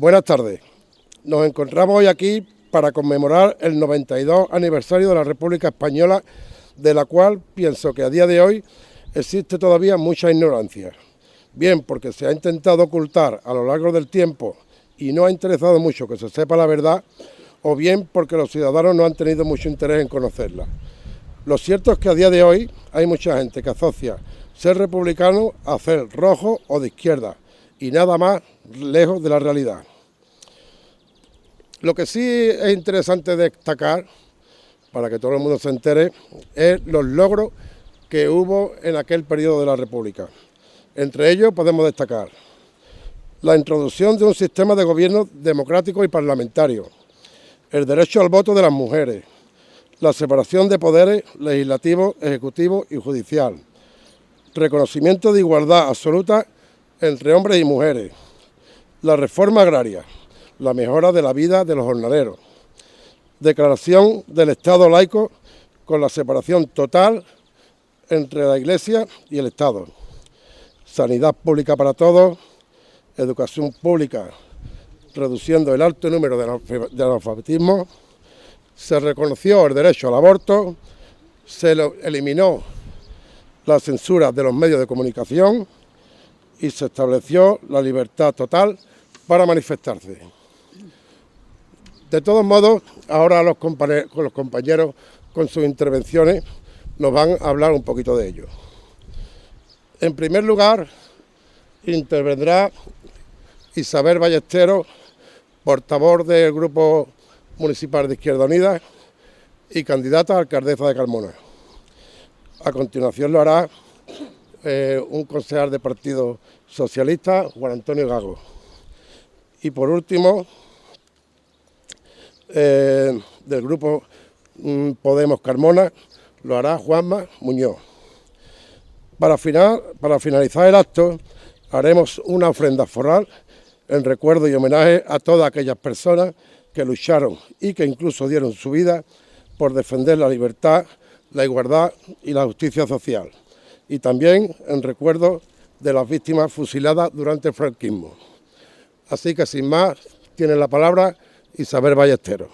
Buenas tardes. Nos encontramos hoy aquí para conmemorar el 92 aniversario de la República Española, de la cual pienso que a día de hoy existe todavía mucha ignorancia. Bien porque se ha intentado ocultar a lo largo del tiempo y no ha interesado mucho que se sepa la verdad, o bien porque los ciudadanos no han tenido mucho interés en conocerla. Lo cierto es que a día de hoy hay mucha gente que asocia ser republicano a ser rojo o de izquierda, y nada más lejos de la realidad. Lo que sí es interesante destacar, para que todo el mundo se entere, es los logros que hubo en aquel periodo de la República. Entre ellos podemos destacar la introducción de un sistema de gobierno democrático y parlamentario, el derecho al voto de las mujeres, la separación de poderes legislativo, ejecutivo y judicial, reconocimiento de igualdad absoluta entre hombres y mujeres, la reforma agraria, la mejora de la vida de los jornaleros, declaración del Estado laico con la separación total entre la Iglesia y el Estado, sanidad pública para todos, educación pública reduciendo el alto número de analfabetismo, se reconoció el derecho al aborto, se eliminó la censura de los medios de comunicación y se estableció la libertad total para manifestarse. De todos modos, ahora los compañeros con sus intervenciones nos van a hablar un poquito de ello. En primer lugar, intervendrá Isabel Ballesteros, portavoz del Grupo Municipal de Izquierda Unida y candidata a alcaldesa de Carmona. A continuación lo hará un concejal del Partido Socialista, Juan Antonio Gago. Y por último, del Grupo Podemos Carmona, lo hará Juanma Muñoz. Para finalizar el acto, haremos una ofrenda floral en recuerdo y homenaje a todas aquellas personas que lucharon y que incluso dieron su vida por defender la libertad, la igualdad y la justicia social. Y también en recuerdo de las víctimas fusiladas durante el franquismo. Así que sin más, tiene la palabra Isabel Ballesteros.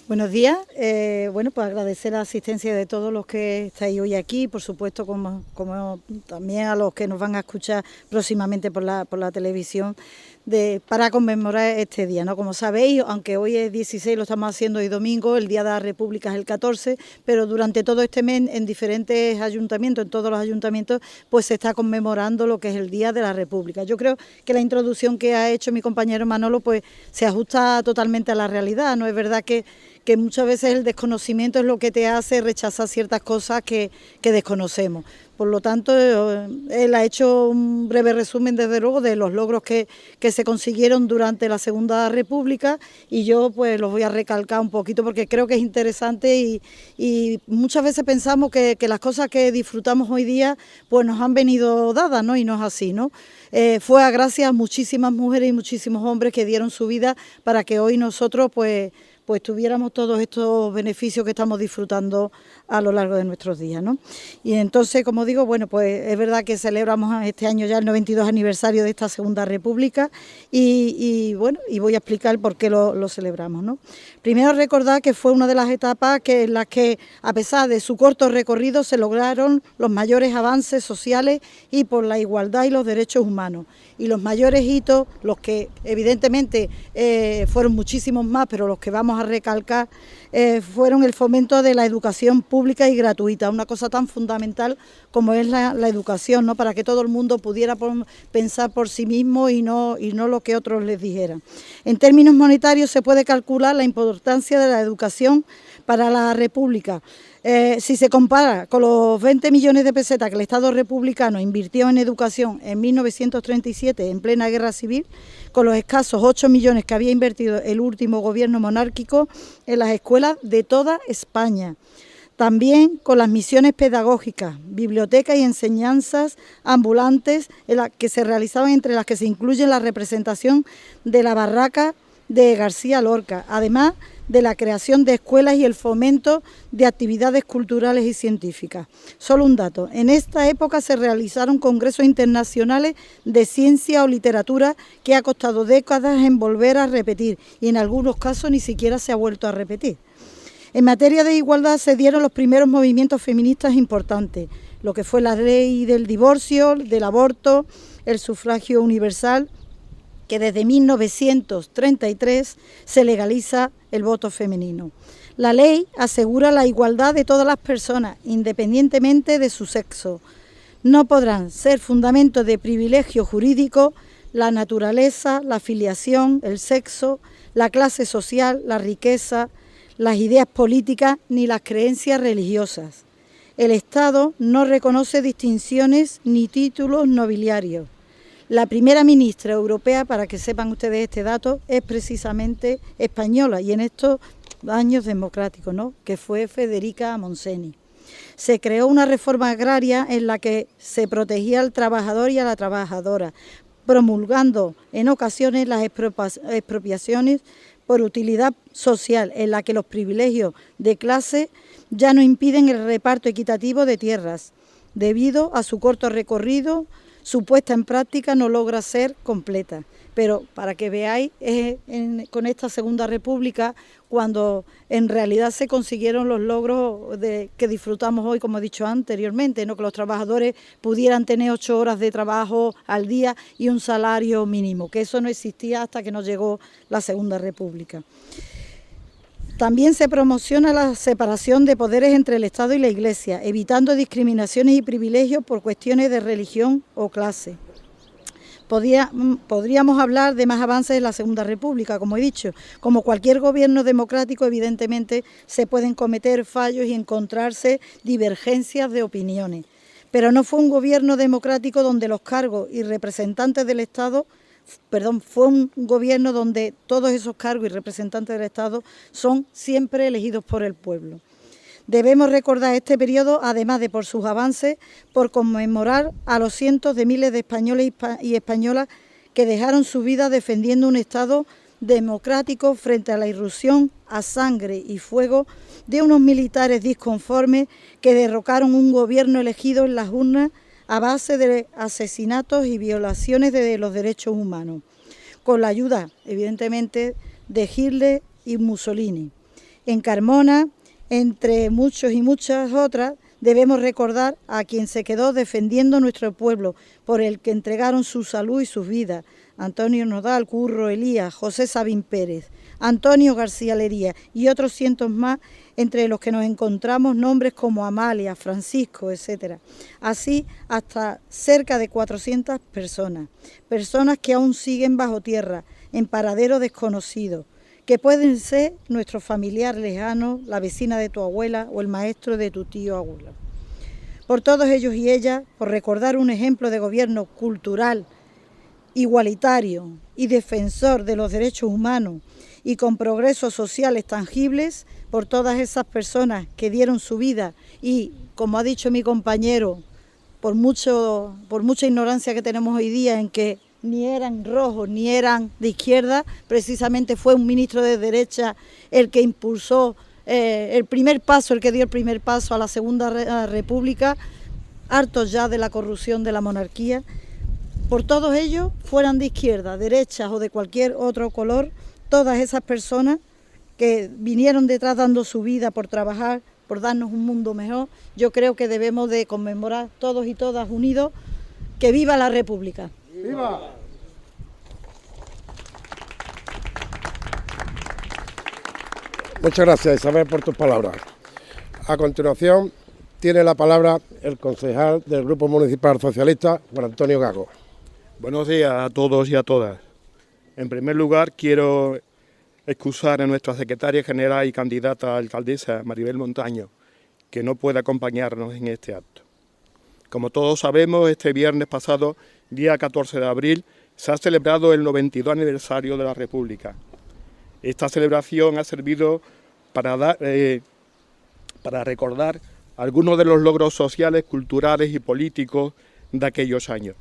Buenos días. Pues agradecer la asistencia de todos los que estáis hoy aquí, por supuesto, como también a los que nos van a escuchar próximamente por la televisión, para conmemorar este día, ¿no? Como sabéis, aunque hoy es 16, lo estamos haciendo hoy domingo, el Día de la República es el 14, pero durante todo este mes en diferentes ayuntamientos, en todos los ayuntamientos, pues se está conmemorando lo que es el Día de la República. Yo creo que la introducción que ha hecho mi compañero Manolo pues se ajusta totalmente a la realidad, ¿no? Es verdad que muchas veces el desconocimiento es lo que te hace rechazar ciertas cosas que desconocemos. Por lo tanto, él ha hecho un breve resumen, desde luego, de los logros que se consiguieron durante la Segunda República, y yo pues los voy a recalcar un poquito porque creo que es interesante y muchas veces pensamos que las cosas que disfrutamos hoy día pues nos han venido dadas, ¿no? Y no es así, ¿no? Fue gracias a muchísimas mujeres y muchísimos hombres que dieron su vida para que hoy nosotros pues tuviéramos todos estos beneficios que estamos disfrutando a lo largo de nuestros días, ¿no? Y entonces, como digo, pues es verdad que celebramos este año ya el 92 aniversario de esta Segunda República y voy a explicar por qué lo celebramos, ¿no? Primero, recordar que fue una de las etapas en las que, a pesar de su corto recorrido, se lograron los mayores avances sociales y por la igualdad y los derechos humanos. Y los mayores hitos, los que evidentemente fueron muchísimos más, pero los que vamos a recalcar, fueron el fomento de la educación pública y gratuita, una cosa tan fundamental como es la educación, ¿no? Para que todo el mundo pudiera pensar por sí mismo y no lo que otros les dijeran. En términos monetarios se puede calcular la importancia de la educación para la República. Si se compara con los 20 millones de pesetas que el Estado republicano invirtió en educación en 1937, en plena guerra civil, con los escasos 8 millones que había invertido el último gobierno monárquico en las escuelas de toda España. También con las misiones pedagógicas, bibliotecas y enseñanzas ambulantes que se realizaban, entre las que se incluye la representación de la barraca de García Lorca, además de la creación de escuelas y el fomento de actividades culturales y científicas. Solo un dato, en esta época se realizaron congresos internacionales de ciencia o literatura que ha costado décadas en volver a repetir y en algunos casos ni siquiera se ha vuelto a repetir. En materia de igualdad se dieron los primeros movimientos feministas importantes, lo que fue la ley del divorcio, del aborto, el sufragio universal, que desde 1933 se legaliza el voto femenino. La ley asegura la igualdad de todas las personas, independientemente de su sexo. No podrán ser fundamento de privilegio jurídico la naturaleza, la filiación, el sexo, la clase social, la riqueza, las ideas políticas ni las creencias religiosas. El Estado no reconoce distinciones ni títulos nobiliarios. La primera ministra europea, para que sepan ustedes este dato, es precisamente española y en estos años democráticos, ¿no?, que fue Federica Montseny. Se creó una reforma agraria en la que se protegía al trabajador y a la trabajadora, promulgando en ocasiones las expropiaciones por utilidad social, en la que los privilegios de clase ya no impiden el reparto equitativo de tierras. Debido a su corto recorrido, su puesta en práctica no logra ser completa. Pero para que veáis, con esta Segunda República, cuando en realidad se consiguieron los logros que disfrutamos hoy, como he dicho anteriormente, ¿no?, que los trabajadores pudieran tener 8 horas de trabajo al día y un salario mínimo, que eso no existía hasta que nos llegó la Segunda República. También se promociona la separación de poderes entre el Estado y la Iglesia, evitando discriminaciones y privilegios por cuestiones de religión o clase. Podríamos hablar de más avances en la Segunda República, como he dicho. Como cualquier gobierno democrático, evidentemente se pueden cometer fallos y encontrarse divergencias de opiniones. Pero no fue un gobierno democrático donde los cargos y representantes del Estado, fue un gobierno donde todos esos cargos y representantes del Estado son siempre elegidos por el pueblo. Debemos recordar este periodo, además de por sus avances, por conmemorar a los cientos de miles de españoles y españolas que dejaron su vida defendiendo un Estado democrático frente a la irrupción a sangre y fuego de unos militares disconformes que derrocaron un gobierno elegido en las urnas a base de asesinatos y violaciones de los derechos humanos, con la ayuda, evidentemente, de Hitler y Mussolini. En Carmona, entre muchos y muchas otras, debemos recordar a quien se quedó defendiendo nuestro pueblo, por el que entregaron su salud y sus vidas: Antonio Nodal, Curro Elías, José Sabín Pérez, Antonio García Lería y otros cientos más, entre los que nos encontramos nombres como Amalia, Francisco, etc. Así hasta cerca de 400 personas que aún siguen bajo tierra, en paradero desconocido, que pueden ser nuestro familiar lejano, la vecina de tu abuela o el maestro de tu tío abuelo. Por todos ellos y ellas, por recordar un ejemplo de gobierno cultural, igualitario y defensor de los derechos humanos y con progresos sociales tangibles, por todas esas personas que dieron su vida y, como ha dicho mi compañero, por mucha ignorancia que tenemos hoy día en que ni eran rojos ni eran de izquierda, precisamente fue un ministro de derecha el que impulsó el que dio el primer paso a la Segunda República, hartos ya de la corrupción de la monarquía. Por todos ellos, fueran de izquierda, derechas o de cualquier otro color, todas esas personas que vinieron detrás dando su vida por trabajar, por darnos un mundo mejor, yo creo que debemos de conmemorar todos y todas unidos que viva la República. ¡Viva! Muchas gracias, Isabel, por tus palabras. A continuación, tiene la palabra el concejal del Grupo Municipal Socialista, Juan Antonio Gago. Buenos días a todos y a todas. En primer lugar, quiero excusar a nuestra secretaria general y candidata a alcaldesa, Maribel Montaño, que no puede acompañarnos en este acto. Como todos sabemos, este viernes pasado, día 14 de abril, se ha celebrado el 92 aniversario de la República. Esta celebración ha servido para recordar algunos de los logros sociales, culturales y políticos de aquellos años.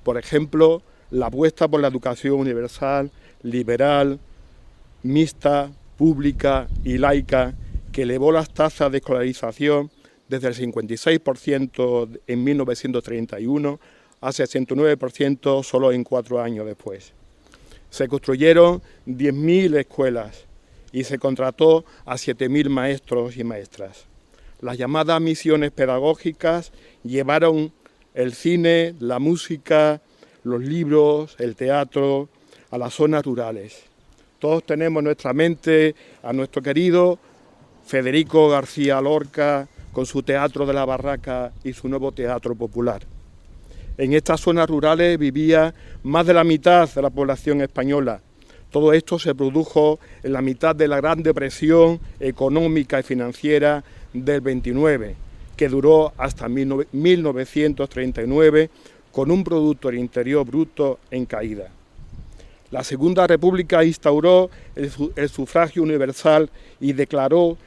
Por ejemplo, la apuesta por la educación universal, liberal, mixta, pública y laica, que elevó las tasas de escolarización desde el 56% en 1931 a 69% solo en 4 años después. Se construyeron 10.000 escuelas y se contrató a 7.000 maestros y maestras. Las llamadas misiones pedagógicas llevaron el cine, la música, los libros, el teatro a las zonas rurales. Todos tenemos en nuestra mente a nuestro querido Federico García Lorca con su Teatro de la Barraca y su nuevo Teatro Popular. En estas zonas rurales vivía más de la mitad de la población española. Todo esto se produjo en la mitad de la Gran Depresión económica y financiera del 29, que duró hasta 1939, con un Producto Interior Bruto en caída. La Segunda República instauró el sufragio universal y declaró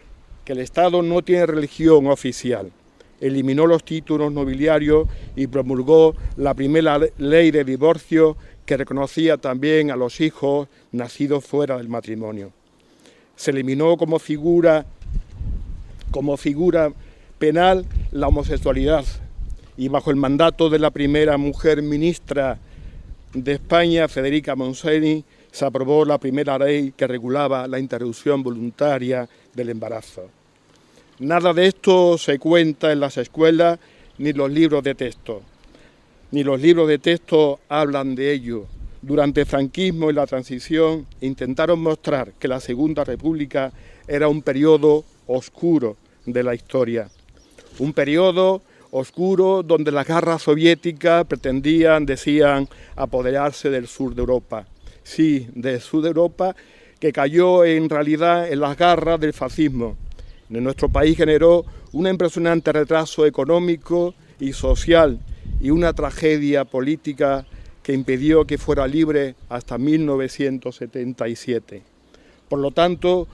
que el Estado no tiene religión oficial. Eliminó los títulos nobiliarios y promulgó la primera ley de divorcio, que reconocía también a los hijos nacidos fuera del matrimonio. Se eliminó como figura penal la homosexualidad, y bajo el mandato de la primera mujer ministra de España, Federica Montseny, se aprobó la primera ley que regulaba la interrupción voluntaria del embarazo. Nada de esto se cuenta en las escuelas ni los libros de texto. Ni los libros de texto hablan de ello. Durante el franquismo y la transición intentaron mostrar que la Segunda República era un periodo oscuro de la historia. Un periodo oscuro donde las garras soviéticas decían apoderarse del sur de Europa. Sí, del sur de Europa, que cayó en realidad en las garras del fascismo. En nuestro país generó un impresionante retraso económico y social y una tragedia política que impidió que fuera libre hasta 1977. Por lo tanto,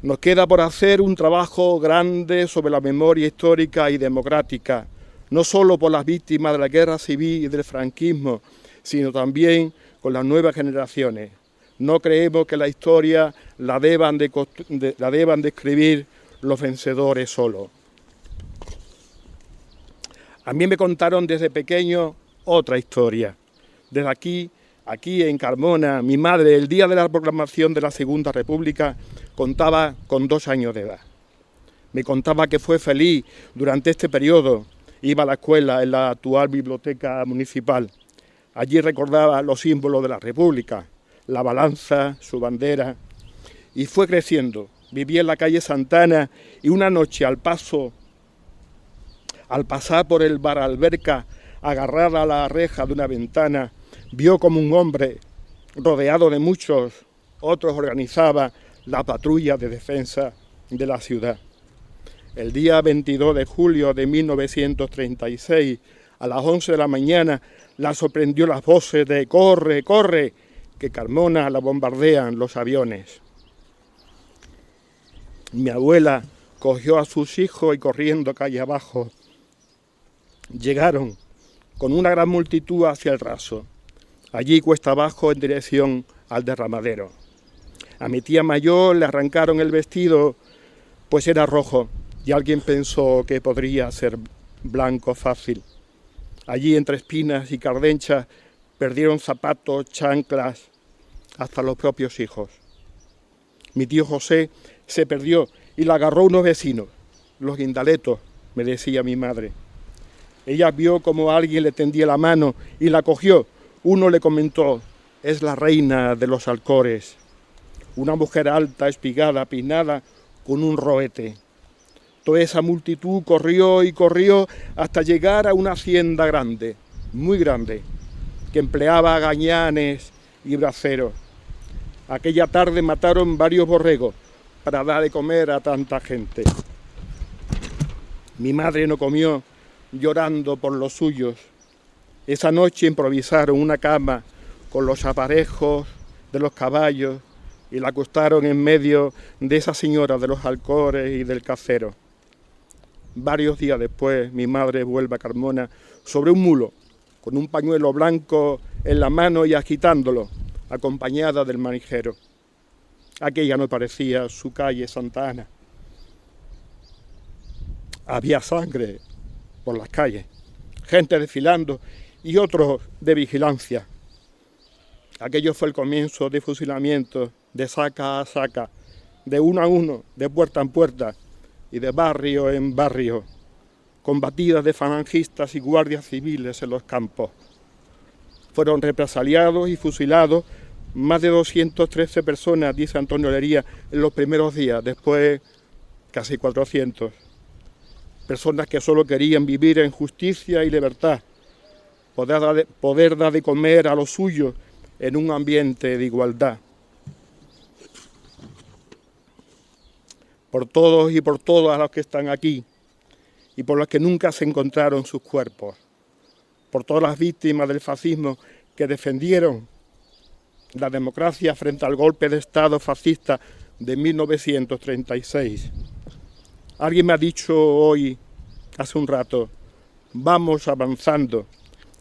nos queda por hacer un trabajo grande sobre la memoria histórica y democrática, no solo por las víctimas de la guerra civil y del franquismo, sino también con las nuevas generaciones. No creemos que la historia la deban de escribir los vencedores solo. A mí me contaron desde pequeño otra historia. Desde aquí en Carmona, mi madre, el día de la proclamación de la Segunda República, contaba con 2 años de edad. Me contaba que fue feliz durante este periodo. Iba a la escuela en la actual biblioteca municipal. Allí recordaba los símbolos de la República, la balanza, su bandera, y fue creciendo. Vivía en la calle Santana y una noche al pasar por el bar Alberca, agarrada a la reja de una ventana, vio como un hombre, rodeado de muchos otros, organizaba la patrulla de defensa de la ciudad. El día 22 de julio de 1936, a las 11 de la mañana, la sorprendió las voces de «¡Corre, corre!», que Carmona la bombardean los aviones. Mi abuela cogió a sus hijos y corriendo calle abajo, llegaron con una gran multitud hacia el raso. Allí cuesta abajo en dirección al derramadero. A mi tía mayor le arrancaron el vestido, pues era rojo, y alguien pensó que podría ser blanco fácil. Allí entre espinas y cardenchas perdieron zapatos, chanclas, hasta los propios hijos. Mi tío José se perdió y la agarró unos vecinos, los guindaletos, me decía mi madre. Ella vio como alguien le tendía la mano y la cogió. Uno le comentó: «Es la reina de los Alcores», una mujer alta, espigada, peinada, con un roete. Toda esa multitud corrió y corrió hasta llegar a una hacienda grande, muy grande, que empleaba gañanes y braceros. Aquella tarde mataron varios borregos para dar de comer a tanta gente. Mi madre no comió, llorando por los suyos. Esa noche improvisaron una cama con los aparejos de los caballos y la acostaron en medio de esa señora de los Alcores y del Casero. Varios días después, mi madre vuelve a Carmona sobre un mulo, con un pañuelo blanco en la mano y agitándolo, acompañada del manijero. Aquella no parecía su calle Santa Ana. Había sangre por las calles, gente desfilando y otros de vigilancia. Aquello fue el comienzo de fusilamientos, de saca a saca, de uno a uno, de puerta en puerta y de barrio en barrio, con batidas de falangistas y guardias civiles en los campos. Fueron represaliados y fusilados más de 213 personas, dice Antonio Lería, en los primeros días, después casi 400. Personas que solo querían vivir en justicia y libertad, poder dar de comer a los suyos en un ambiente de igualdad. Por todos y por todas los que están aquí y por los que nunca se encontraron sus cuerpos, por todas las víctimas del fascismo que defendieron la democracia frente al golpe de Estado fascista de 1936. Alguien me ha dicho hoy, hace un rato, vamos avanzando.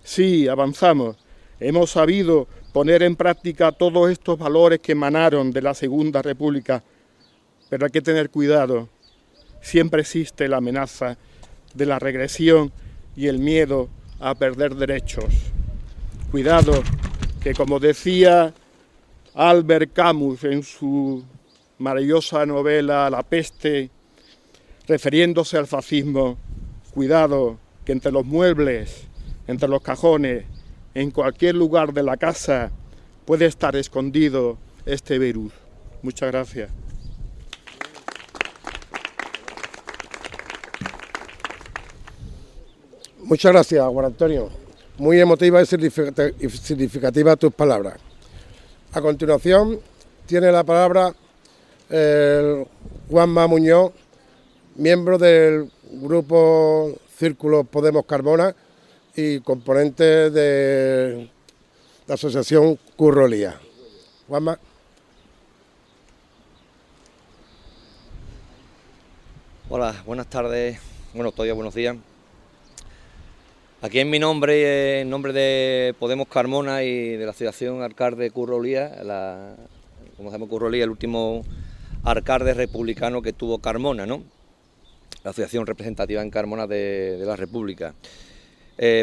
Sí, avanzamos. Hemos sabido poner en práctica todos estos valores que emanaron de la Segunda República, pero hay que tener cuidado. Siempre existe la amenaza de la regresión y el miedo a perder derechos. Cuidado, que como decía Albert Camus en su maravillosa novela La peste, refiriéndose al fascismo, cuidado, que entre los muebles, entre los cajones, en cualquier lugar de la casa puede estar escondido este virus. Muchas gracias. Muchas gracias, Juan Antonio. Muy emotiva y significativa tus palabras. A continuación, tiene la palabra Juanma Muñoz, miembro del grupo Círculo Podemos Carmona y componente de la asociación Curro Elías. Juanma. Hola, buenas tardes, todavía buenos días. Aquí en mi nombre, en nombre de Podemos Carmona y de la Asociación Alcalde Curro Elías, como sabemos Curro Elías, el último alcalde republicano que tuvo Carmona, ¿no? La asociación representativa en Carmona de la República.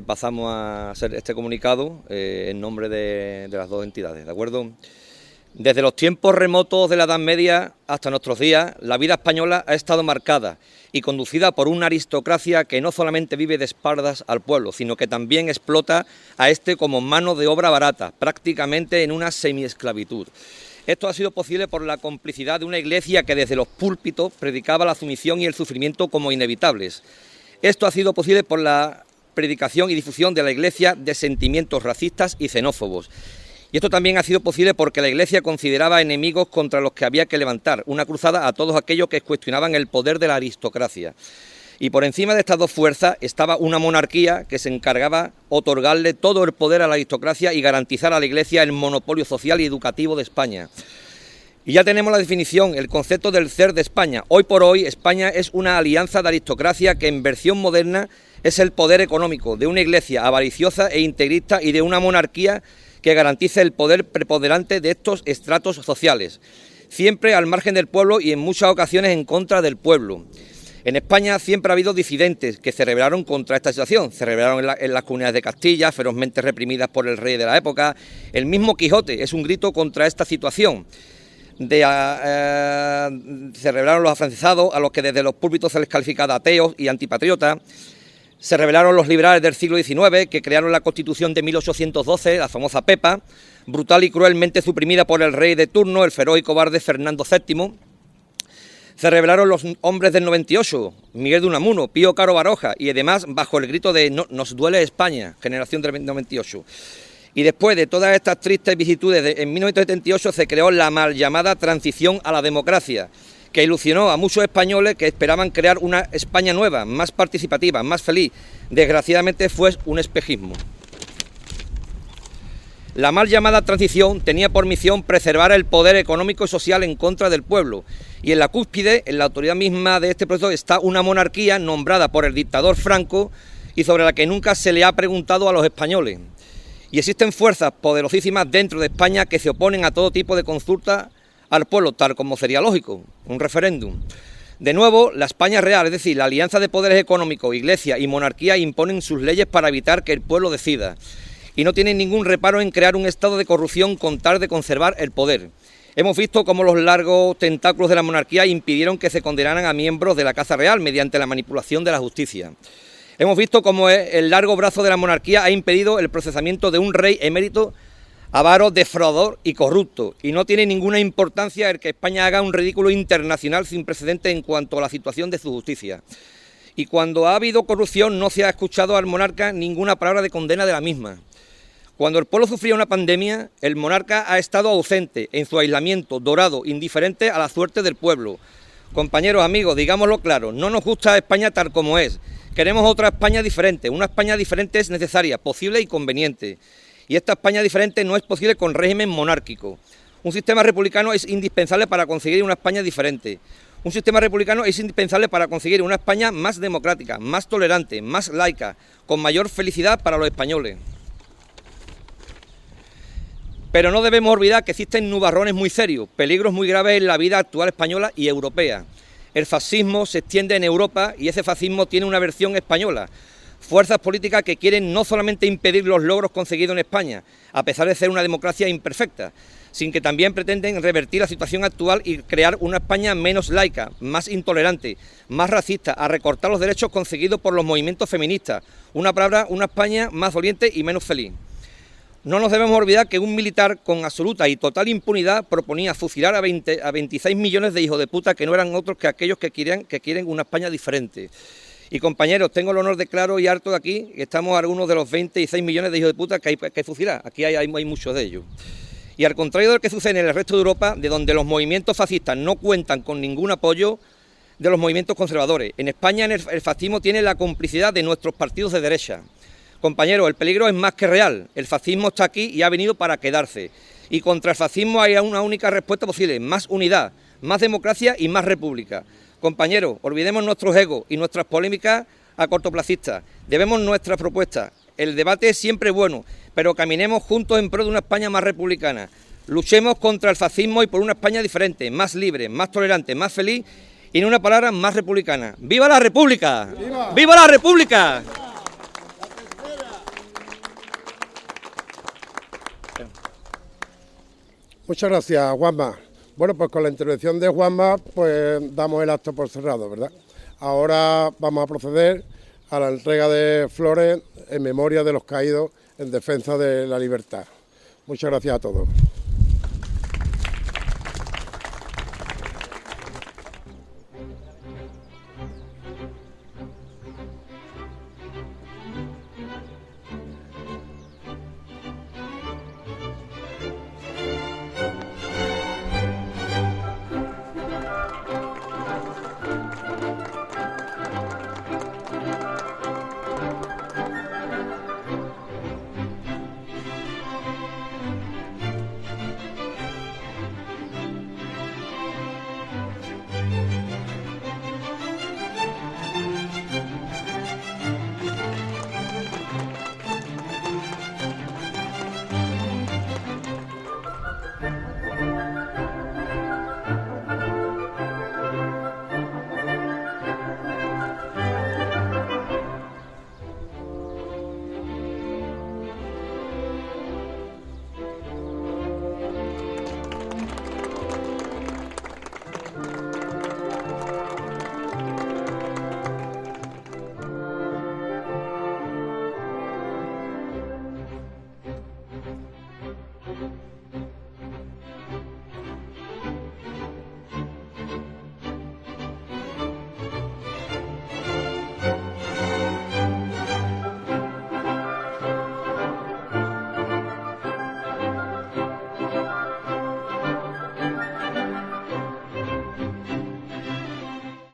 Pasamos a hacer este comunicado en nombre de las dos entidades, ¿de acuerdo? Desde los tiempos remotos de la Edad Media hasta nuestros días, la vida española ha estado marcada y conducida por una aristocracia que no solamente vive de espaldas al pueblo, sino que también explota a este como mano de obra barata, prácticamente en una semiesclavitud. Esto ha sido posible por la complicidad de una iglesia que desde los púlpitos predicaba la sumisión y el sufrimiento como inevitables. Esto ha sido posible por la predicación y difusión de la iglesia de sentimientos racistas y xenófobos. Y esto también ha sido posible porque la Iglesia consideraba enemigos contra los que había que levantar una cruzada a todos aquellos que cuestionaban el poder de la aristocracia. Y por encima de estas dos fuerzas estaba una monarquía que se encargaba de otorgarle todo el poder a la aristocracia y garantizar a la Iglesia el monopolio social y educativo de España. Y ya tenemos la definición, el concepto del ser de España. Hoy por hoy España es una alianza de aristocracia que en versión moderna es el poder económico de una Iglesia avariciosa e integrista y de una monarquía que garantice el poder preponderante de estos estratos sociales, siempre al margen del pueblo y en muchas ocasiones en contra del pueblo. En España siempre ha habido disidentes que se rebelaron contra esta situación, se rebelaron en las comunidades de Castilla, ferozmente reprimidas por el rey de la época. El mismo Quijote es un grito contra esta situación. Se rebelaron los afrancesados, a los que desde los púlpitos se les califica de ateos y antipatriotas. Se rebelaron los liberales del siglo XIX, que crearon la Constitución de 1812, la famosa Pepa, brutal y cruelmente suprimida por el rey de turno, el feroz y cobarde Fernando VII. Se rebelaron los hombres del 98, Miguel de Unamuno, Pío Caro Baroja, y además bajo el grito de "Nos duele España", generación del 98. Y después de todas estas tristes vicisitudes, en 1978 se creó la mal llamada transición a la democracia, que ilusionó a muchos españoles que esperaban crear una España nueva, más participativa, más feliz. Desgraciadamente fue un espejismo. La mal llamada transición tenía por misión preservar el poder económico y social en contra del pueblo. Y en la cúspide, en la autoridad misma de este proceso, está una monarquía nombrada por el dictador Franco y sobre la que nunca se le ha preguntado a los españoles. Y existen fuerzas poderosísimas dentro de España que se oponen a todo tipo de consulta al pueblo, tal como sería lógico, un referéndum. De nuevo, la España real, es decir, la alianza de poderes económicos, iglesia y monarquía imponen sus leyes para evitar que el pueblo decida y no tienen ningún reparo en crear un estado de corrupción con tal de conservar el poder. Hemos visto cómo los largos tentáculos de la monarquía impidieron que se condenaran a miembros de la Casa Real mediante la manipulación de la justicia. Hemos visto cómo el largo brazo de la monarquía ha impedido el procesamiento de un rey emérito, avaro, defraudador y corrupto, y no tiene ninguna importancia el que España haga un ridículo internacional sin precedentes en cuanto a la situación de su justicia. Y cuando ha habido corrupción no se ha escuchado al monarca ninguna palabra de condena de la misma. Cuando el pueblo sufría una pandemia, el monarca ha estado ausente en su aislamiento, dorado, indiferente a la suerte del pueblo. Compañeros, amigos, digámoslo claro, no nos gusta España tal como es. Queremos otra España diferente. Una España diferente es necesaria, posible y conveniente. Y esta España diferente no es posible con régimen monárquico. Un sistema republicano es indispensable para conseguir una España diferente. Un sistema republicano es indispensable para conseguir una España más democrática, más tolerante, más laica, con mayor felicidad para los españoles. Pero no debemos olvidar que existen nubarrones muy serios, peligros muy graves en la vida actual española y europea. El fascismo se extiende en Europa y ese fascismo tiene una versión española. Fuerzas políticas que quieren no solamente impedir los logros conseguidos en España, a pesar de ser una democracia imperfecta, sino que también pretenden revertir la situación actual y crear una España menos laica, más intolerante, más racista, a recortar los derechos conseguidos por los movimientos feministas. Una España más doliente y menos feliz. No nos debemos olvidar que un militar con absoluta y total impunidad proponía fusilar a 26 millones de hijos de puta que no eran otros que aquellos que quieren una España diferente. Y compañeros, tengo el honor de claro y harto de aquí, que estamos algunos de los 26 millones de hijos de puta que hay que fusilar. Aquí hay muchos de ellos. Y al contrario de lo que sucede en el resto de Europa, de donde los movimientos fascistas no cuentan con ningún apoyo de los movimientos conservadores, en España el fascismo tiene la complicidad de nuestros partidos de derecha. Compañeros, el peligro es más que real. El fascismo está aquí y ha venido para quedarse. Y contra el fascismo hay una única respuesta posible: más unidad, más democracia y más república. Compañeros, olvidemos nuestros egos y nuestras polémicas a cortoplacistas. Debemos nuestras propuestas. El debate es siempre bueno, pero caminemos juntos en pro de una España más republicana. Luchemos contra el fascismo y por una España diferente, más libre, más tolerante, más feliz y, en una palabra, más republicana. ¡Viva la República! ¡Viva! ¡Viva la República! Muchas gracias, Juanma. Bueno, pues con la intervención de Juanma, pues damos el acto por cerrado, ¿verdad? Ahora vamos a proceder a la entrega de flores en memoria de los caídos en defensa de la libertad. Muchas gracias a todos.